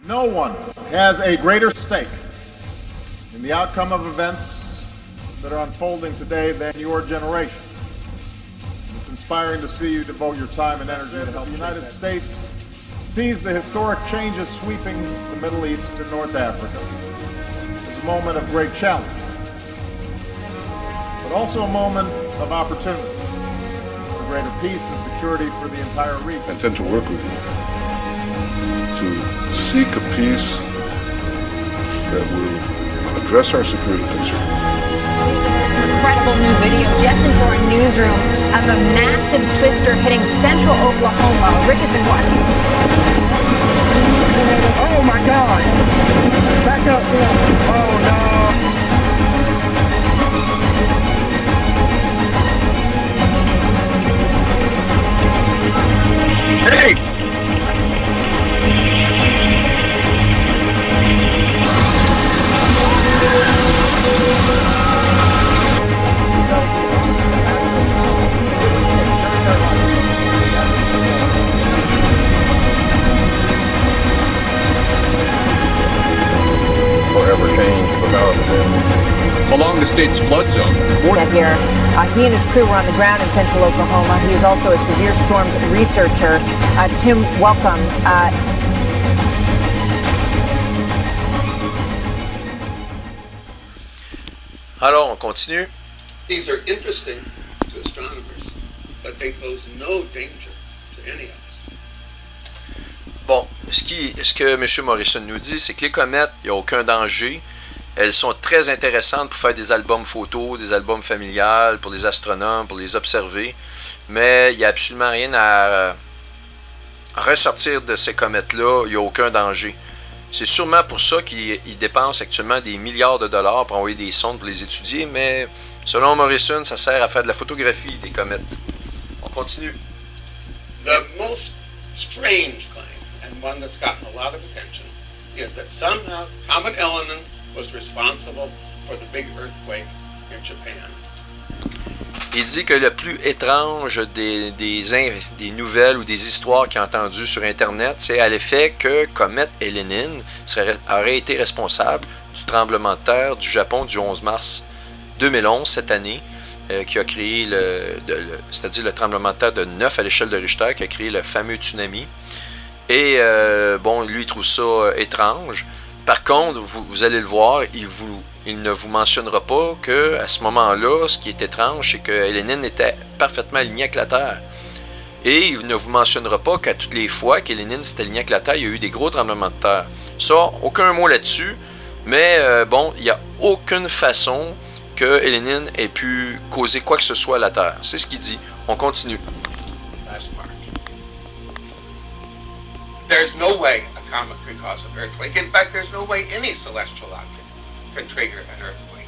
No one has a greater stake in the outcome of events that are unfolding today than your generation. It's inspiring to see you devote your time and energy to help the United States seize the historic changes sweeping the Middle East and North Africa. It's a moment of great challenge, but also a moment of opportunity for greater peace and security for the entire region. I intend to work with you to seek a peace that will address our security concerns. Incredible new video just into our newsroom of a massive twister hitting central Oklahoma. Rick has been watching. Oh my God! Back up! Oh no! Hey! Forever change along the state's flood zone. Here, he and his crew were on the ground in central Oklahoma. He is also a severe storms researcher. Tim, welcome. Alors, on continue. These are interesting to astronomers, but they pose no danger to any of us. Bon, ce que M. Morrison nous dit, c'est que les comètes, il n'y a aucun danger. Elles sont très intéressantes pour faire des albums photos, des albums familiales, pour les astronomes, pour les observer. Mais il n'y a absolument rien à ressortir de ces comètes-là. Il n'y a aucun danger. C'est sûrement pour ça qu'ils dépensent actuellement des milliards de dollars pour envoyer des sondes pour les étudier. Mais selon Morrison, ça sert à faire de la photographie des comètes. On continue. The most strange claim, and one that's gotten a lot of attention, is that somehow Comet Elenin was responsible for the big earthquake in Japan. Il dit que le plus étrange des nouvelles ou des histoires qu'il a entendues sur Internet, c'est à l'effet que Comet Elenin aurait été responsable du tremblement de terre du Japon du 11 mars 2011, cette année, qui a créé c'est-à-dire le tremblement de terre de 9 à l'échelle de Richter, qui a créé le fameux tsunami. Et bon, lui, il trouve ça étrange. Par contre, vous allez le voir, il ne vous mentionnera pas qu'à ce moment-là, ce qui est étrange, c'est que Elenin était parfaitement aligné avec la Terre. Et il ne vous mentionnera pas qu'à toutes les fois qu'Elenin s'est aligné avec la Terre, il y a eu des gros tremblements de terre. Ça, aucun mot là-dessus, mais bon, il n'y a aucune façon que Elenin ait pu causer quoi que ce soit à la Terre. C'est ce qu'il dit. On continue. There's no way a comet can cause an earthquake. In fact, there's no way any celestial object can trigger an earthquake.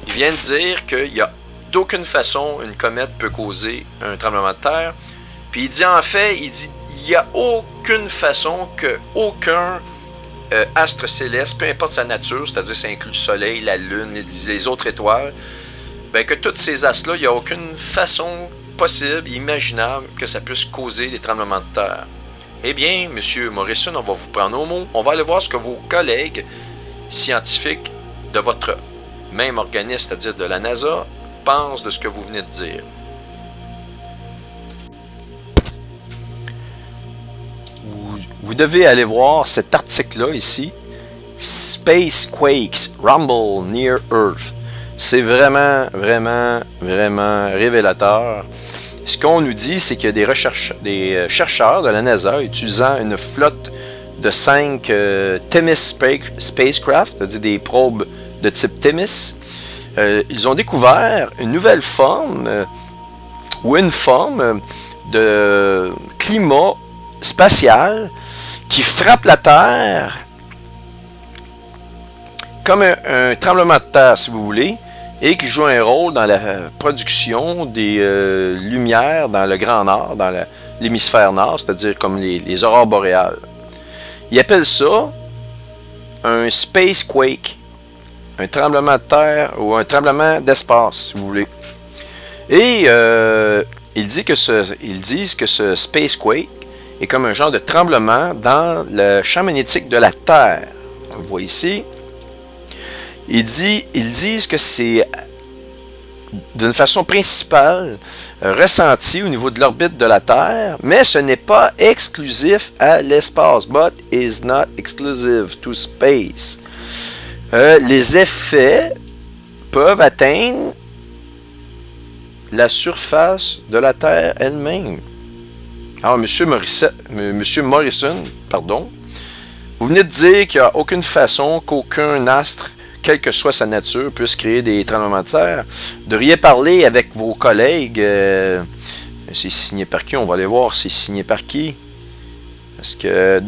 Il vient de dire qu'il n'y a d'aucune façon une comète peut causer un tremblement de terre. Puis il dit en fait, il n'y a aucune façon qu'aucun astre céleste, peu importe sa nature, c'est-à-dire ça inclut le Soleil, la Lune, les autres étoiles, ben que tous ces astres-là, il n'y a aucune façon possible, imaginable, que ça puisse causer des tremblements de terre. Eh bien, M. Morrison, on va vous prendre au mot. On va aller voir ce que vos collègues scientifiques de votre même organisme, c'est-à-dire de la NASA, pensent de ce que vous venez de dire. Vous devez aller voir cet article-là ici. Space Quakes Rumble Near Earth. C'est vraiment, vraiment, vraiment révélateur. Ce qu'on nous dit, c'est qu'il y a des chercheurs de la NASA utilisant une flotte de 5 Themis spacecraft, c'est-à-dire des probes de type Themis. Ils ont découvert une nouvelle forme ou une forme de climat spatial qui frappe la Terre comme un tremblement de terre, si vous voulez, et qui joue un rôle dans la production des lumières dans le Grand Nord, dans l'hémisphère nord, c'est-à-dire comme les aurores boréales. Ils appellent ça un space quake, un tremblement de terre ou un tremblement d'espace, si vous voulez. Et ils disent que ce space quake est comme un genre de tremblement dans le champ magnétique de la Terre. On le voit ici. Ils disent que c'est d'une façon principale ressenti au niveau de l'orbite de la Terre, mais ce n'est pas exclusif à l'espace. But is not exclusive to space. Les effets peuvent atteindre la surface de la Terre elle-même. Alors, M. Morrison, pardon, vous venez de dire qu'il n'y a aucune façon qu'aucun astre, quelle que soit sa nature, puisse créer des tremblements de terre. Vous devriez parler avec vos collègues. C'est signé par qui? On va aller voir c'est signé par qui. Parce que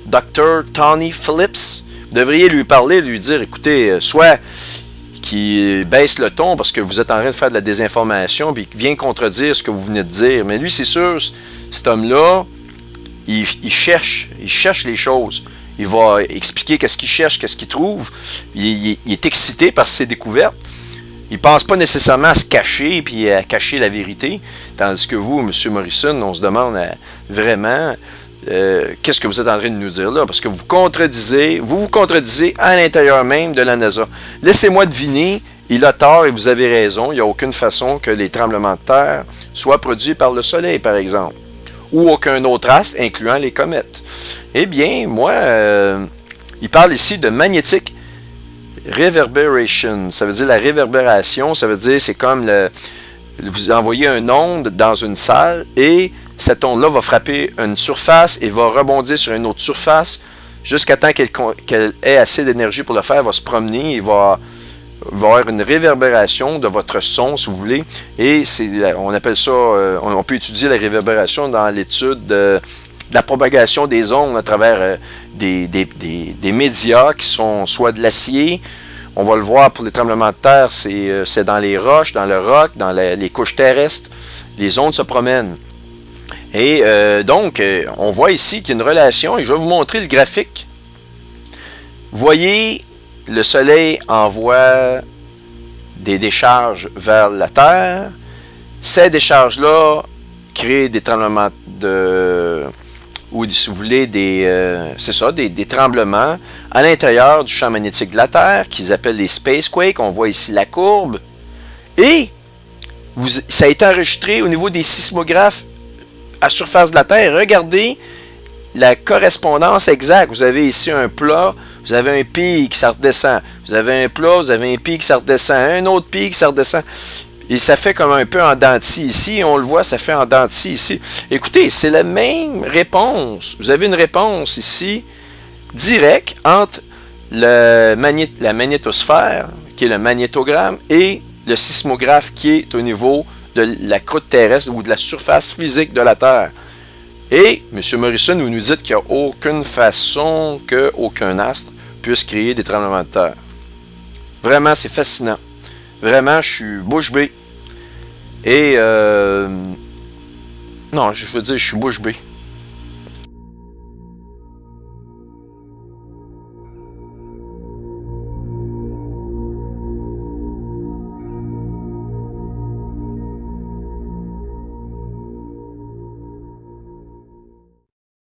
Dr. Tony Phillips, vous devriez lui parler, lui dire, écoutez, soit qui baisse le ton parce que vous êtes en train de faire de la désinformation puis qui vient contredire ce que vous venez de dire. Mais lui, c'est sûr, cet homme-là, il cherche les choses. Il va expliquer qu'est-ce qu'il cherche, qu'est-ce qu'il trouve. Il est excité par ses découvertes. Il ne pense pas nécessairement à se cacher puis à cacher la vérité. Tandis que vous, M. Morrison, on se demande vraiment qu'est-ce que vous êtes en train de nous dire là? Parce que vous vous contredisez à l'intérieur même de la NASA. Laissez-moi deviner, il a tort et vous avez raison. Il n'y a aucune façon que les tremblements de terre soient produits par le Soleil, par exemple. Ou aucun autre astre, incluant les comètes. Eh bien, moi, il parle ici de magnetic reverberation. Ça veut dire la réverbération, ça veut dire c'est comme vous envoyez une onde dans une salle et cette onde-là va frapper une surface et va rebondir sur une autre surface jusqu'à temps qu'elle ait assez d'énergie pour le faire, elle va se promener, il va avoir une réverbération de votre son, si vous voulez, et on appelle ça, on peut étudier la réverbération dans l'étude de la propagation des ondes à travers des médias qui sont soit de l'acier, on va le voir pour les tremblements de terre, c'est dans les roches, dans le roc, dans les couches terrestres, les ondes se promènent. Et donc, on voit ici qu'il y a une relation, et je vais vous montrer le graphique. Vous voyez, le Soleil envoie des décharges vers la Terre. Ces décharges-là créent des tremblements ou si vous voulez, c'est ça, des tremblements à l'intérieur du champ magnétique de la Terre, qu'ils appellent les spacequakes. On voit ici la courbe. Et ça a été enregistré au niveau des sismographes à surface de la Terre. Regardez la correspondance exacte. Vous avez ici un plat, vous avez un pic, ça redescend. Vous avez un plat, vous avez un pic, ça redescend. Un autre pic, ça redescend. Et ça fait comme un peu en dents de scie ici. On le voit, ça fait en dents de scie ici. Écoutez, c'est la même réponse. Vous avez une réponse ici, directe, entre la magnétosphère, qui est le magnétogramme, et le sismographe, qui est au niveau de la croûte terrestre ou de la surface physique de la Terre. Et, M. Morrison, vous nous dites qu'il n'y a aucune façon qu'aucun astre puisse créer des tremblements de terre. Vraiment, c'est fascinant. Vraiment, je suis bouche bée. Et, non, je veux dire, je suis bouche bée.